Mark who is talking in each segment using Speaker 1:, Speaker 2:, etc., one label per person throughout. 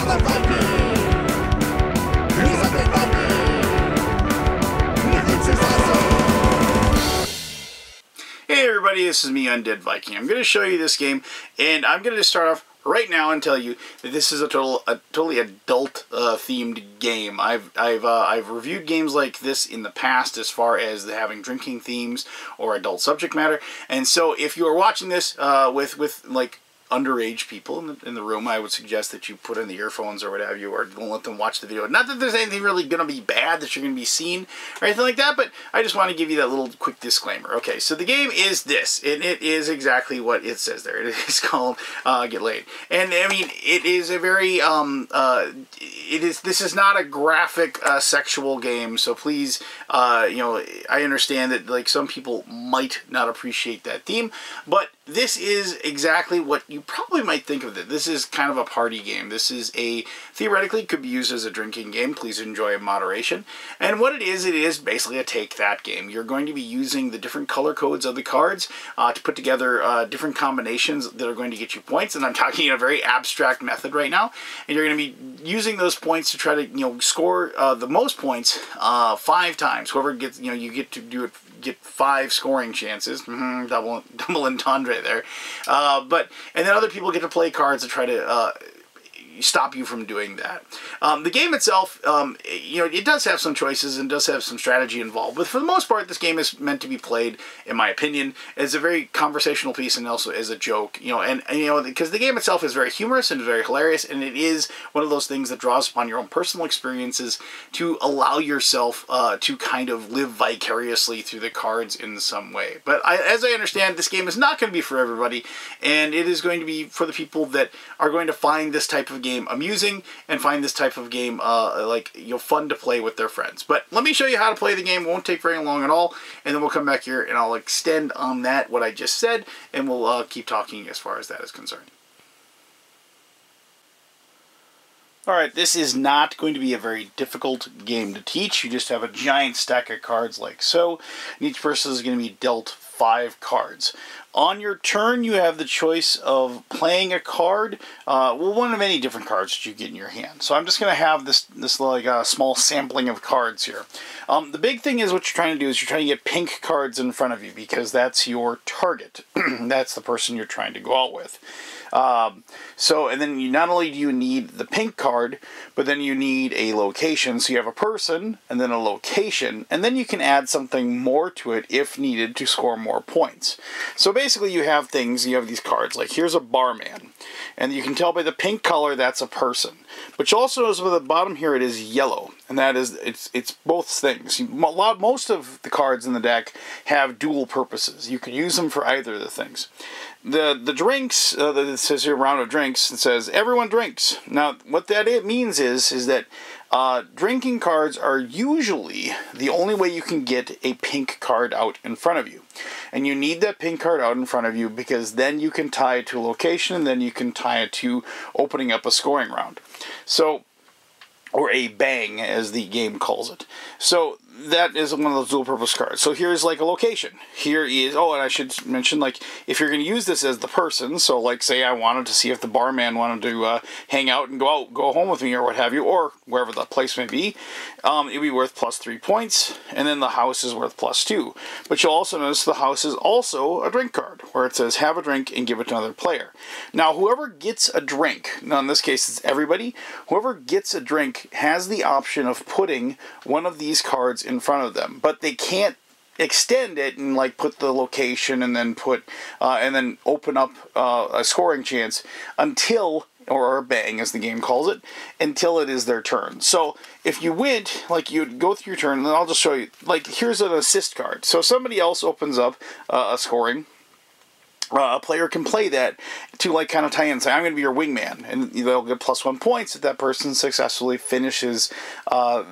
Speaker 1: Hey everybody, this is me, Undead Viking. I'm going to show you this game, and I'm going to start off right now and tell you that this is a totally adult themed game. I've reviewed games like this in the past as far as having drinking themes or adult subject matter, and so if you are watching this with like underage people in the room, I would suggest that you put in the earphones or what have you, or don't let them watch the video. Not that there's anything really going to be bad that you're going to be seeing or anything like that, but I just want to give you that little quick disclaimer. Okay, so the game is this, and it is exactly what it says there. It is called Get Laid, and I mean it is a very this is not a graphic sexual game, so please you know, I understand that like some people might not appreciate that theme, but this is exactly what you probably might think of it. This is kind of a party game. This is theoretically could be used as a drinking game. Please enjoy in moderation. And what it is basically a take that game. You're going to be using the different color codes of the cards to put together different combinations that are going to get you points. And I'm talking in a very abstract method right now. And you're going to be using those points to try to, score the most points 5 times. Whoever gets, you get to do it, get 5 scoring chances. Double entendre there. And then other people get to play cards to try to stop you from doing that. The game itself, it does have some choices and does have some strategy involved, but for the most part, this game is meant to be played, in my opinion, as a very conversational piece and also as a joke, because the game itself is very humorous and very hilarious, and it is one of those things that draws upon your own personal experiences to allow yourself to kind of live vicariously through the cards in some way. But as I understand, this game is not going to be for everybody, and it is going to be for the people that are going to find this type of game amusing and find this type of game fun to play with their friends. But let me show you how to play the game. It won't take very long at all, and then we'll come back here and I'll extend on that what I just said, and we'll keep talking as far as that is concerned. Alright, this is not going to be a very difficult game to teach. You just have a giant stack of cards like so, and each person is going to be dealt 5 cards. On your turn, you have the choice of playing a card, one of many different cards that you get in your hand. So I'm just going to have this like small sampling of cards here. The big thing is what you're trying to do is you're trying to get pink cards in front of you because that's your target. That's the person you're trying to go out with. And then not only do you need the pink card, but then you need a location. So you have a person and then a location, and then you can add something more to it if needed to score more points. So basically you have these cards, like here's a barman, and you can tell by the pink color that's a person. But you also notice at the bottom here it is yellow, and that is, it's both things. Most of the cards in the deck have dual purposes. You can use them for either of the things. The drinks, it says here, round of drinks, it says everyone drinks. Now, what that means is that drinking cards are usually the only way you can get a pink card out in front of you. And you need that pink card out in front of you because then you can tie it to a location, and then you can tie it to opening up a scoring round. So, or a bang, as the game calls it. So that is one of those dual purpose cards. So here's like a location. Here is, and I should mention, like, if you're going to use this as the person, so like say I wanted to see if the barman wanted to hang out and go home with me or what have you, or wherever the place may be, it'd be worth +3 points, and then the house is worth +2. But you'll also notice the house is also a drink card, where it says have a drink and give it to another player. Now whoever gets a drink, now in this case it's everybody, whoever gets a drink has the option of putting one of these cards in front of them, but they can't extend it and like put the location and then open up a scoring chance until, or a bang as the game calls it, until it is their turn. So if you went, like you'd go through your turn, and then I'll just show you, like here's an assist card. So somebody else opens up a scoring. A player can play that to like kind of tie in and say, I'm going to be your wingman, and they'll get +1 points if that person successfully finishes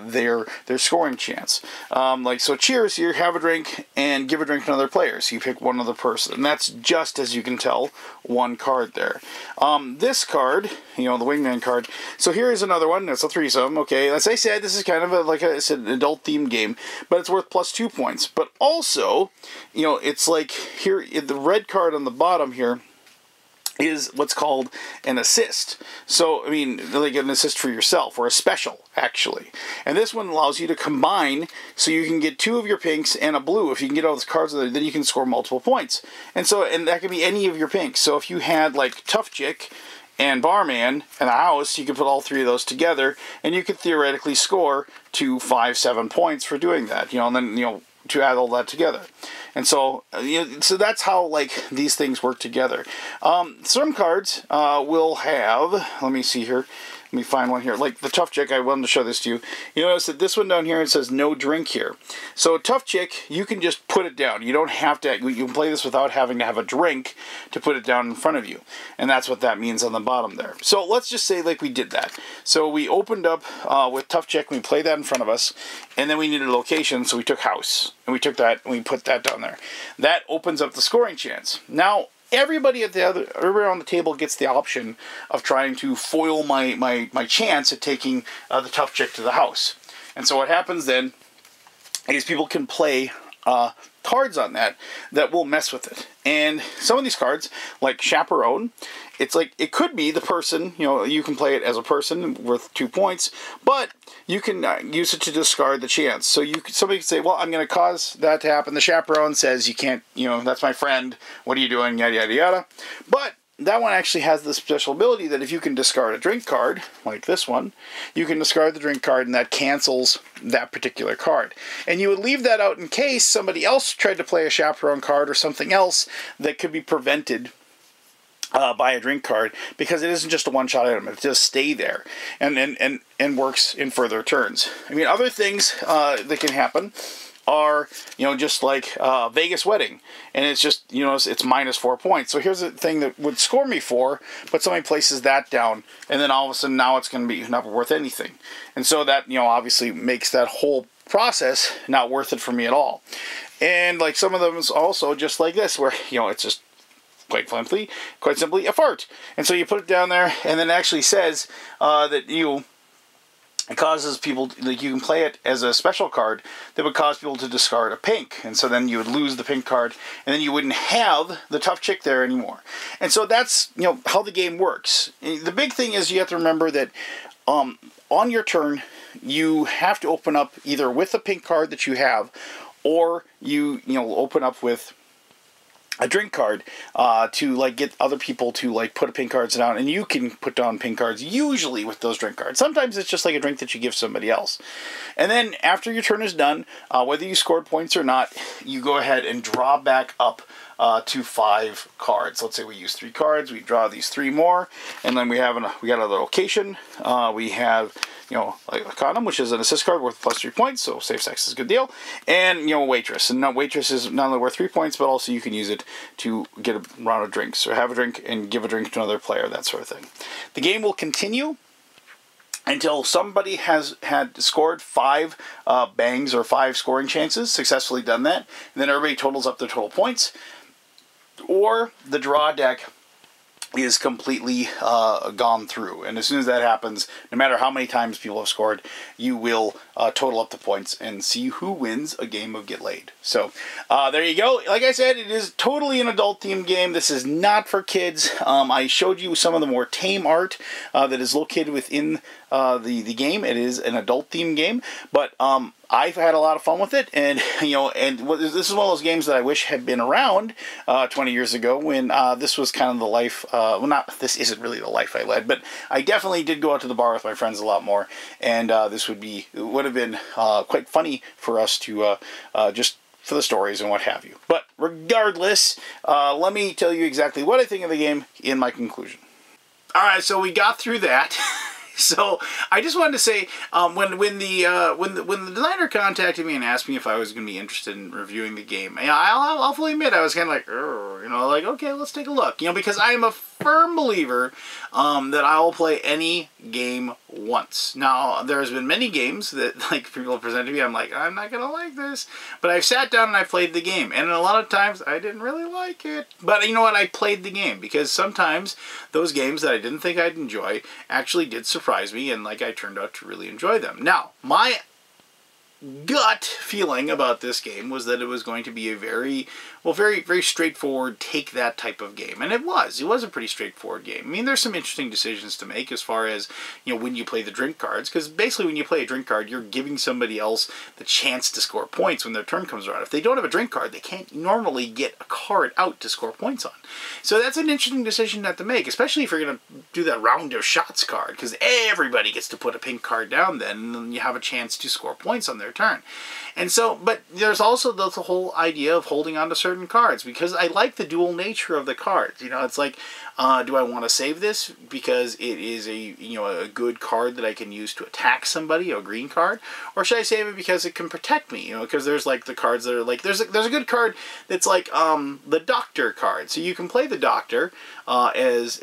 Speaker 1: their scoring chance. So cheers, you have a drink and give a drink to another player. So you pick one other person, and that's just, as you can tell, 1 card there. This card, the wingman card. So here is another one. It's a threesome. Okay, as I said, this is kind of it's an adult themed game, but it's worth +2 points. But also, it's like here the red card on the bottom here is what's called an assist. So, I mean, like an assist for yourself, or a special, actually. And this one allows you to combine, so you can get 2 of your pinks and a blue. If you can get all those cards, then you can score multiple points. And that can be any of your pinks. So if you had, like, Tough Chick and Barman and a house, you could put all 3 of those together, and you could theoretically score 2, 5, 7 points for doing that. And then, to add all that together. And so, so that's how, like, these things work together. Some cards will have, let me see here, let me find one here, like the Tough Chick. I wanted to show this to you. You notice that this one down here, it says no drink here. So Tough Chick, you can just put it down. You don't have to, you can play this without having to have a drink to put it down in front of you. And that's what that means on the bottom there. So let's just say like we did that. So we opened up with Tough Chick, we played that in front of us, and then we needed a location, so we took house. And we took that and we put that down there. That opens up the scoring chance. Now, everybody on the table gets the option of trying to foil my chance at taking the Tough Chick to the house. And so what happens then is people can play cards on that will mess with it. And some of these cards, like Chaperone, it's like, it could be the person, you can play it as a person worth 2 points, but you can use it to discard the chance. So somebody could say, well, I'm going to cause that to happen. The Chaperone says, you can't, that's my friend, what are you doing, yada, yada, yada. But that one actually has the special ability that if you can discard a drink card, like this one, you can discard the drink card and that cancels that particular card. And you would leave that out in case somebody else tried to play a Chaperone card or something else that could be prevented by a drink card, because it isn't just a one-shot item. It does stay there and works in further turns. I mean, other things that can happen are, just like Vegas Wedding, and it's just, it's minus 4 points. So here's the thing that would score me 4, but somebody places that down, and then all of a sudden now it's going to be not worth anything. And so that, obviously makes that whole process not worth it for me at all. And like some of them is also just like this, where, it's just quite simply a fart. And so you put it down there, and then it actually says that it causes people, like, you can play it as a special card that would cause people to discard a pink. And so then you would lose the pink card, and then you wouldn't have the Tough Chick there anymore. And so that's, how the game works. The big thing is you have to remember that on your turn, you have to open up either with a pink card that you have, or you open up with a drink card to like get other people to like put pink cards down, and you can put down pink cards usually with those drink cards. Sometimes it's just like a drink that you give somebody else. And then after your turn is done, whether you scored points or not, you go ahead and draw back up to 5 cards. Let's say we use 3 cards, we draw these 3 more, and then we got another location. We have like a condom, which is an assist card worth plus 3 points, so safe sex is a good deal. And, waitress. And now waitress is not only worth 3 points, but also you can use it to get a round of drinks, or have a drink and give a drink to another player, that sort of thing. The game will continue until somebody has had scored 5 bangs or 5 scoring chances, successfully done that, and then everybody totals up their total points, or the draw deck is completely gone through. And as soon as that happens, no matter how many times people have scored, you will total up the points and see who wins a game of Get Laid. So there you go. Like I said, it is totally an adult-themed game. This is not for kids. I showed you some of the more tame art that is located within the game. It is an adult-themed game, but I've had a lot of fun with it, and this is one of those games that I wish had been around 20 years ago when this was kind of the life. This isn't really the life I led, but I definitely did go out to the bar with my friends a lot more, and this would have been quite funny for us to just for the stories and what have you. But regardless, let me tell you exactly what I think of the game in my conclusion. All right, so we got through that. So I just wanted to say, when the designer contacted me and asked me if I was going to be interested in reviewing the game, I'll fully admit I was kind of like, like, okay, let's take a look, because I am a firm believer that I will play any game once. Now, there's been many games that like people have presented to me, I'm like, I'm not going to like this, but I've sat down and I played the game, and a lot of times I didn't really like it, but you know what, I played the game, because sometimes those games that I didn't think I'd enjoy actually did surprise me, and like I turned out to really enjoy them. Now, my gut feeling about this game was that it was going to be a very well, very, very straightforward, take that type of game. And it was a pretty straightforward game. I mean, there's some interesting decisions to make as far as, when you play the drink cards, because basically when you play a drink card, you're giving somebody else the chance to score points when their turn comes around. If they don't have a drink card, they can't normally get a card out to score points on. So that's an interesting decision to make, especially if you're going to do that round of shots card, because everybody gets to put a pink card down then, and then you have a chance to score points on their turn. And so, but there's also the whole idea of holding on to certain cards, because I like the dual nature of the cards. It's like, do I want to save this because it is a good card that I can use to attack somebody, a green card, or should I save it because it can protect me? Because there's like the cards that are like, there's a good card that's like the Doctor card. So you can play the Doctor as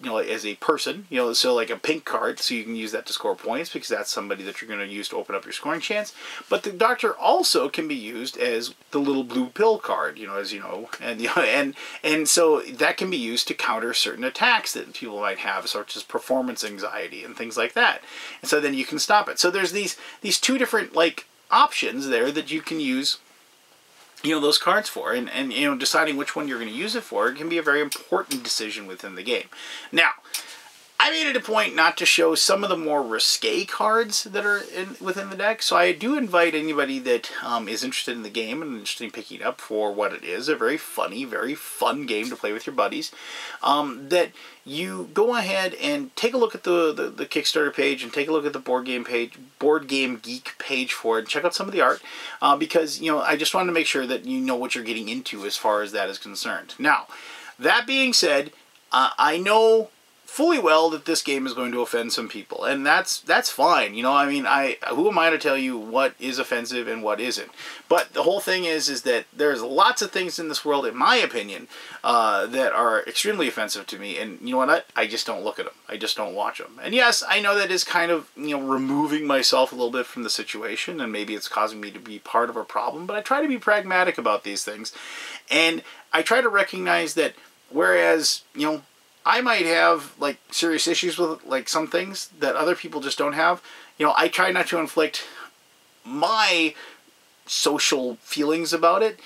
Speaker 1: as a person, so like a pink card, so you can use that to score points because that's somebody that you're going to use to open up your scoring chance. But the Doctor also can be used as the little blue pill card, as you know, and so that can be used to counter certain attacks that people might have, such as performance anxiety and things like that. And so then you can stop it. So there's these two different like options there that you can use those cards for, and deciding which one you're going to use it for, it can be a very important decision within the game. Now, I made it a point not to show some of the more risque cards that are within the deck, so I do invite anybody that is interested in the game and interested in picking it up for what it is, a very funny, very fun game to play with your buddies, that you go ahead and take a look at the Kickstarter page and take a look at the Board Game Geek page for it, and check out some of the art, because, I just wanted to make sure that you know what you're getting into as far as that is concerned. Now, that being said, I know fully well that this game is going to offend some people, and that's fine. I mean, who am I to tell you what is offensive and what isn't? But the whole thing is that there's lots of things in this world, in my opinion, that are extremely offensive to me, and you know what? I just don't look at them. I just don't watch them. And yes, I know that is kind of removing myself a little bit from the situation, and maybe it's causing me to be part of a problem. But I try to be pragmatic about these things, and I try to recognize that whereas I might have like serious issues with like some things that other people just don't have. I try not to inflict my social feelings about it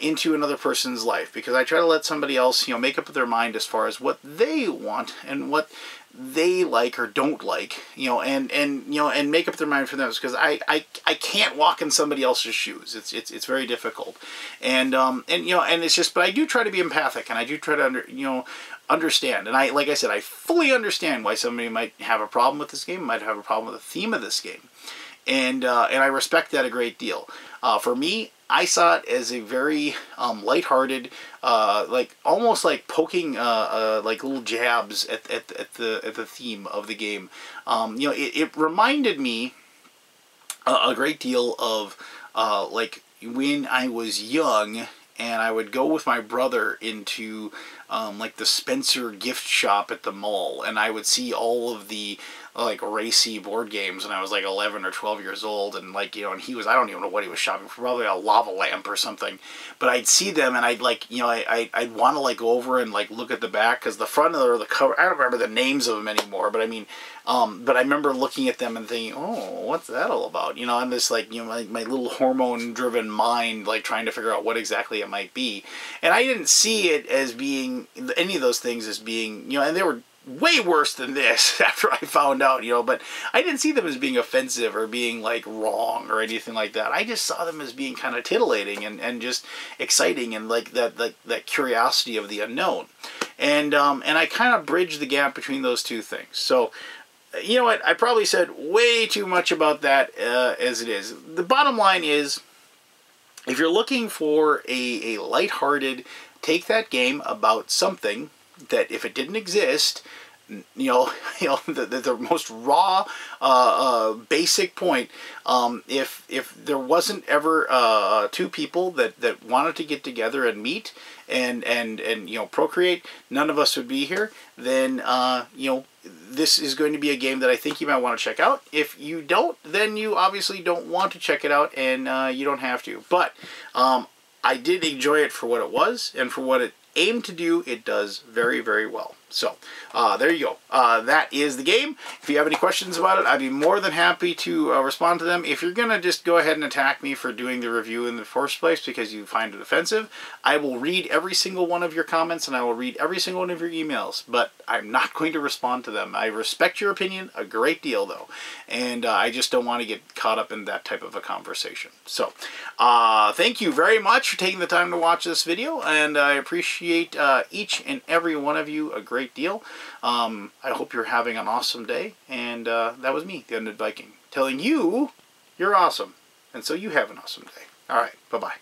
Speaker 1: into another person's life, because I try to let somebody else, make up their mind as far as what they want and what they like or don't like, and make up their mind for them, because I can't walk in somebody else's shoes. It's very difficult, and it's just, but I do try to be empathic, and I do try to understand, and like I said, I fully understand why somebody might have a problem with this game, might have a problem with the theme of this game, and I respect that a great deal. For me, I saw it as a very lighthearted, like almost like poking like little jabs at the theme of the game. It reminded me a great deal of like when I was young, and I would go with my brother into like the Spencer gift shop at the mall, and I would see all of the like racy board games when I was like 11 or 12 years old, and like, and he was, I don't even know what he was shopping for, probably a lava lamp or something, but I'd see them and I'd like, I'd want to like go over and like look at the back, because the front or the cover, I don't remember the names of them anymore, but I mean, but I remember looking at them and thinking, oh, what's that all about? And this like, my little hormone driven mind, like trying to figure out what exactly it might be. And I didn't see it as being, any of those things as being, and they were way worse than this after I found out, but I didn't see them as being offensive or being like wrong or anything like that. I just saw them as being kind of titillating and just exciting, and like that curiosity of the unknown. And I kind of bridged the gap between those two things. So, you know what? I probably said way too much about that as it is. The bottom line is, if you're looking for a lighthearted, take that game about something that if it didn't exist, the most raw, basic point, if there wasn't ever two people that wanted to get together and meet and procreate, none of us would be here. Then this is going to be a game that I think you might want to check out. If you don't, then you obviously don't want to check it out, and you don't have to. But I did enjoy it for what it was, and for what it aimed to do, it does very, very well. So, there you go. That is the game. If you have any questions about it, I'd be more than happy to respond to them. If you're going to just go ahead and attack me for doing the review in the first place because you find it offensive, I will read every single one of your comments and I will read every single one of your emails, but I'm not going to respond to them. I respect your opinion a great deal, though, and I just don't want to get caught up in that type of a conversation. So, thank you very much for taking the time to watch this video, and I appreciate each and every one of you a great deal. I hope you're having an awesome day, and that was me, the Undead Viking, telling you you're awesome, and so you have an awesome day. All right, bye-bye.